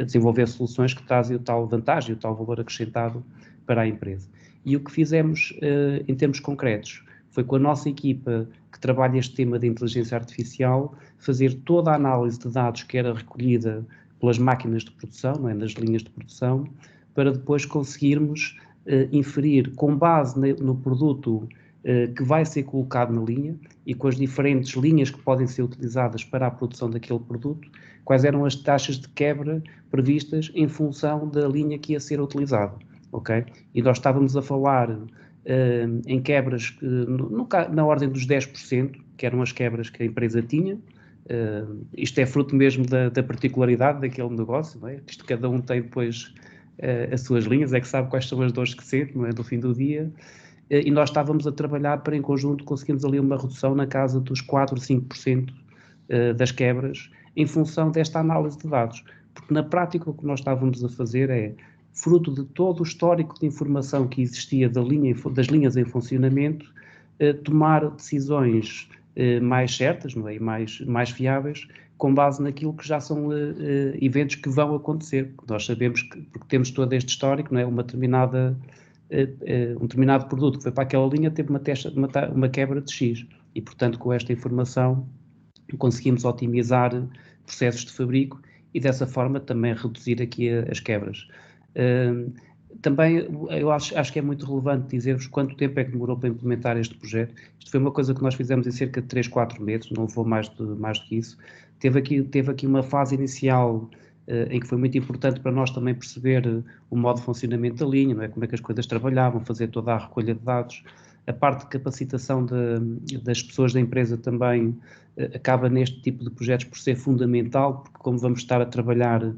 desenvolver soluções que trazem o tal vantagem, o tal valor acrescentado para a empresa. E o que fizemos em termos concretos foi com a nossa equipa que trabalha este tema de inteligência artificial, fazer toda a análise de dados que era recolhida pelas máquinas de produção, não é, nas linhas de produção, para depois conseguirmos inferir, com base no produto que vai ser colocado na linha e com as diferentes linhas que podem ser utilizadas para a produção daquele produto, quais eram as taxas de quebra previstas em função da linha que ia ser utilizada, ok? E nós estávamos a falar em quebras na ordem dos 10%, que eram as quebras que a empresa tinha. Isto é fruto mesmo da particularidade daquele negócio, não é? Isto cada um tem depois as suas linhas, é que sabe quais são as dores que sente, não é, no fim do dia. E nós estávamos a trabalhar para, em conjunto, conseguirmos ali uma redução na casa dos 4 ou 5% das quebras, em função desta análise de dados. Porque, na prática, o que nós estávamos a fazer é, fruto de todo o histórico de informação que existia das linhas em funcionamento, tomar decisões mais certas, não é? E mais fiáveis, com base naquilo que já são eventos que vão acontecer. Nós sabemos que, porque temos todo este histórico, não é? Um determinado produto que foi para aquela linha teve uma quebra de X e, portanto, com esta informação conseguimos otimizar processos de fabrico e dessa forma também reduzir aqui as quebras. Também eu acho que é muito relevante dizer-vos quanto tempo é que demorou para implementar este projeto. Isto foi uma coisa que nós fizemos em cerca de 3, 4 meses, não levou mais do que isso. Teve aqui uma fase inicial em que foi muito importante para nós também perceber o modo de funcionamento da linha, não é? Como é que as coisas trabalhavam, fazer toda a recolha de dados. A parte de capacitação das pessoas da empresa também acaba neste tipo de projetos por ser fundamental, porque como vamos estar a trabalhar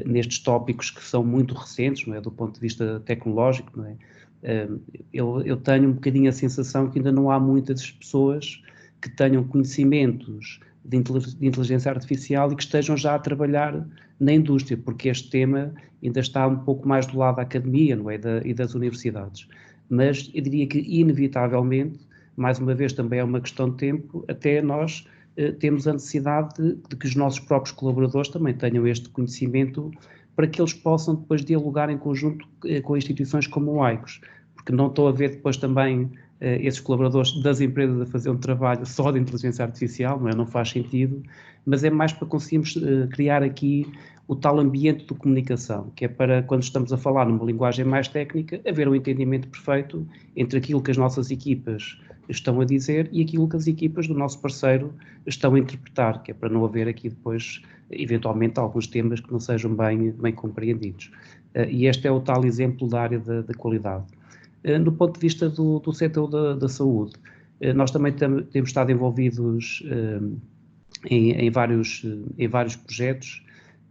nestes tópicos que são muito recentes, não é? Do ponto de vista tecnológico, não é? Eu tenho um bocadinho a sensação que ainda não há muitas pessoas que tenham conhecimentos de inteligência artificial e que estejam já a trabalhar na indústria, porque este tema ainda está um pouco mais do lado da academia, não é? E das universidades. Mas eu diria que, inevitavelmente, mais uma vez também é uma questão de tempo, até nós temos a necessidade de que os nossos próprios colaboradores também tenham este conhecimento para que eles possam depois dialogar em conjunto com instituições como o AICOS, porque não estou a ver depois também esses colaboradores das empresas a fazer um trabalho só de inteligência artificial, não é? Não faz sentido, mas é mais para conseguirmos criar aqui o tal ambiente de comunicação, que é para, quando estamos a falar numa linguagem mais técnica, haver um entendimento perfeito entre aquilo que as nossas equipas estão a dizer e aquilo que as equipas do nosso parceiro estão a interpretar, que é para não haver aqui depois, eventualmente, alguns temas que não sejam bem compreendidos. E este é o tal exemplo da área da qualidade. Do ponto de vista do setor da saúde, nós também temos estado envolvidos em vários projetos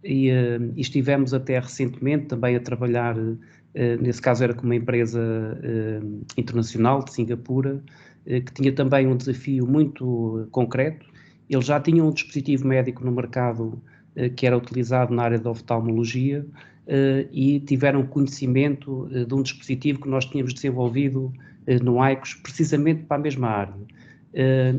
e estivemos até recentemente também a trabalhar, nesse caso era com uma empresa internacional de Singapura, que tinha também um desafio muito concreto. Eles já tinham um dispositivo médico no mercado que era utilizado na área da oftalmologia, e tiveram conhecimento de um dispositivo que nós tínhamos desenvolvido no AICOS, precisamente para a mesma área.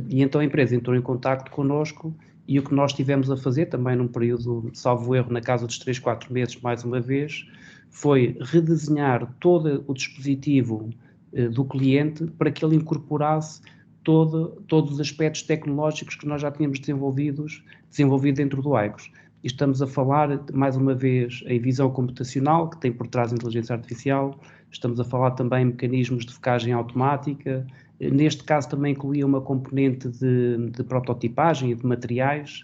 E então a empresa entrou em contacto connosco e o que nós tivemos a fazer, também num período, salvo erro, na casa dos 3, 4 meses, mais uma vez, foi redesenhar todo o dispositivo do cliente para que ele incorporasse todos os aspectos tecnológicos que nós já tínhamos desenvolvido dentro do AICOS. E estamos a falar, mais uma vez, em visão computacional, que tem por trás a inteligência artificial, estamos a falar também em mecanismos de focagem automática, Neste caso também incluía uma componente de prototipagem e de materiais,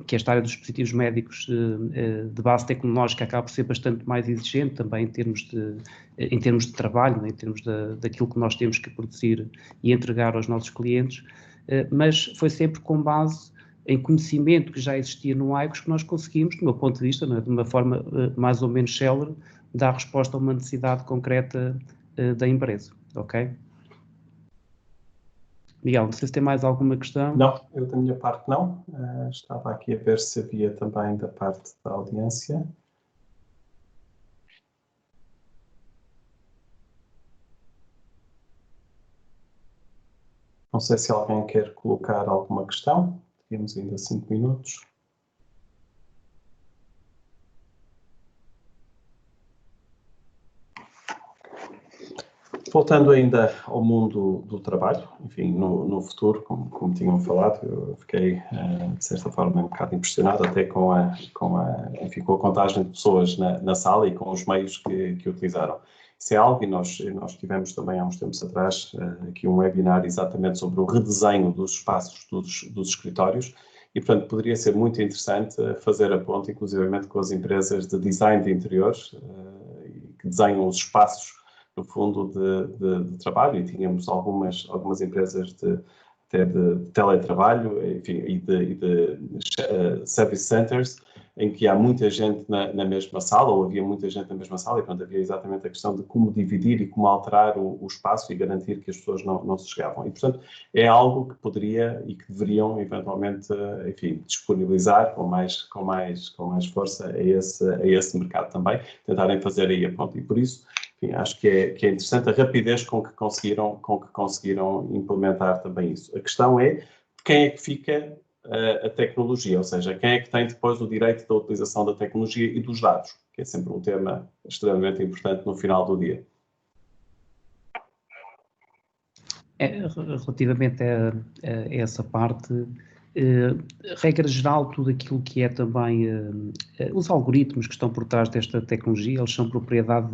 que esta área dos dispositivos médicos de base tecnológica acaba por ser bastante mais exigente também em termos de trabalho, né, em termos daquilo que nós temos que produzir e entregar aos nossos clientes, mas foi sempre com base em conhecimento que já existia no AICOS que nós conseguimos, do meu ponto de vista, né, de uma forma mais ou menos célere, dar resposta a uma necessidade concreta da empresa, ok? Miguel, não sei se tem mais alguma questão. Não, eu da minha parte não. Estava aqui a ver se havia também da parte da audiência. Não sei se alguém quer colocar alguma questão. Temos ainda 5 minutos. Voltando ainda ao mundo do trabalho, enfim, no futuro, como tinham falado, eu fiquei, de certa forma, um bocado impressionado até com a contagem de pessoas na sala e com os meios que utilizaram. Isso é algo, e nós tivemos também há uns tempos atrás aqui um webinar exatamente sobre o redesenho dos espaços dos escritórios e, portanto, poderia ser muito interessante fazer a ponte, inclusivamente com as empresas de design de interiores que desenham os espaços no fundo de trabalho, e tínhamos algumas empresas até de teletrabalho, enfim, e de service centers, em que há muita gente na mesma sala, ou havia muita gente na mesma sala, e portanto havia exatamente a questão de como dividir e como alterar o espaço e garantir que as pessoas não se chegavam. E portanto é algo que poderia e que deveriam eventualmente, enfim, disponibilizar com mais força a esse mercado também, tentarem fazer aí a ponte. E por isso, enfim, acho que é interessante a rapidez com que conseguiram implementar também isso. A questão é quem é que fica a tecnologia, ou seja, quem é que tem depois o direito da utilização da tecnologia e dos dados, que é sempre um tema extremamente importante no final do dia. Relativamente a essa parte, regra geral, tudo aquilo que é também os algoritmos que estão por trás desta tecnologia, eles são propriedade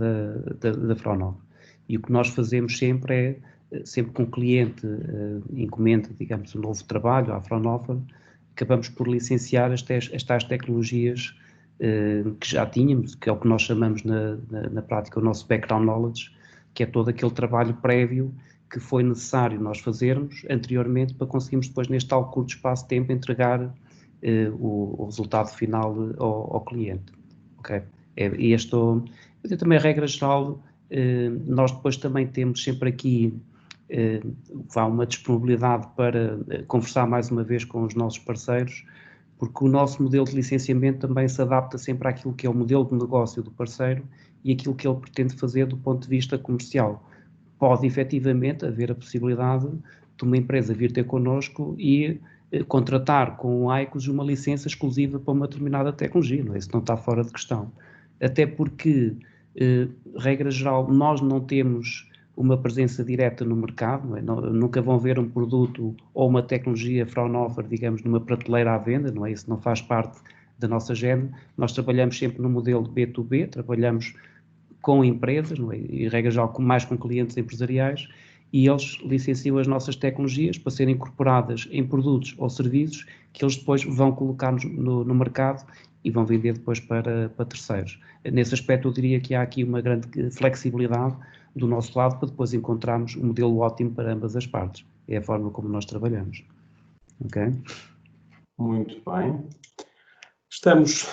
da Fraunhofer. E o que nós fazemos sempre é, sempre que um cliente encomenda, digamos, um novo trabalho à Fraunhofer, acabamos por licenciar as tais tecnologias que já tínhamos, que é o que nós chamamos na prática o nosso background knowledge, que é todo aquele trabalho prévio que foi necessário nós fazermos anteriormente para conseguirmos depois, neste tal curto espaço de tempo, entregar o resultado final ao cliente. Ok? Também a regra geral, nós depois também temos sempre aqui uma disponibilidade para conversar mais uma vez com os nossos parceiros, porque o nosso modelo de licenciamento também se adapta sempre àquilo que é o modelo de negócio do parceiro e aquilo que ele pretende fazer do ponto de vista comercial. Pode efetivamente haver a possibilidade de uma empresa vir ter connosco e contratar com o AICOS uma licença exclusiva para uma determinada tecnologia, não é? Isso não está fora de questão. Até porque, regra geral, nós não temos uma presença direta no mercado, não é? Nunca vão ver um produto ou uma tecnologia Fraunhofer, digamos, numa prateleira à venda, não é? Isso não faz parte da nossa agenda. Nós trabalhamos sempre no modelo B2B, trabalhamos com empresas, não é? E regra geral mais com clientes empresariais, e eles licenciam as nossas tecnologias para serem incorporadas em produtos ou serviços que eles depois vão colocar no mercado e vão vender depois para terceiros. Nesse aspecto eu diria que há aqui uma grande flexibilidade do nosso lado para depois encontrarmos um modelo ótimo para ambas as partes. É a forma como nós trabalhamos. Ok? Muito bem. Estamos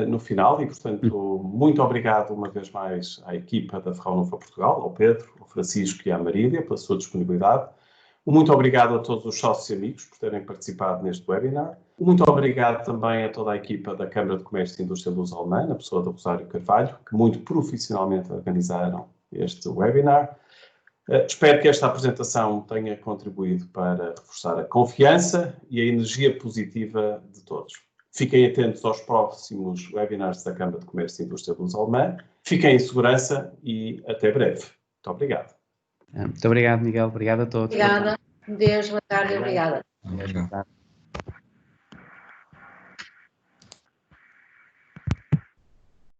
no final e, portanto, muito obrigado uma vez mais à equipa da Fraunhofer Portugal, ao Pedro, ao Francisco e à Marília pela sua disponibilidade. Muito obrigado a todos os sócios e amigos por terem participado neste webinar. Muito obrigado também a toda a equipa da Câmara de Comércio e Indústria Luso-Alemã, na pessoa do Rosário Carvalho, que muito profissionalmente organizaram este webinar. Espero que esta apresentação tenha contribuído para reforçar a confiança e a energia positiva de todos. Fiquem atentos aos próximos webinars da Câmara de Comércio e Indústria Luso-Alemã. Fiquem em segurança e até breve. Muito obrigado. Muito obrigado, Miguel. Obrigado a todos. Obrigada. Deus, boa tarde. Obrigada. Boa tarde.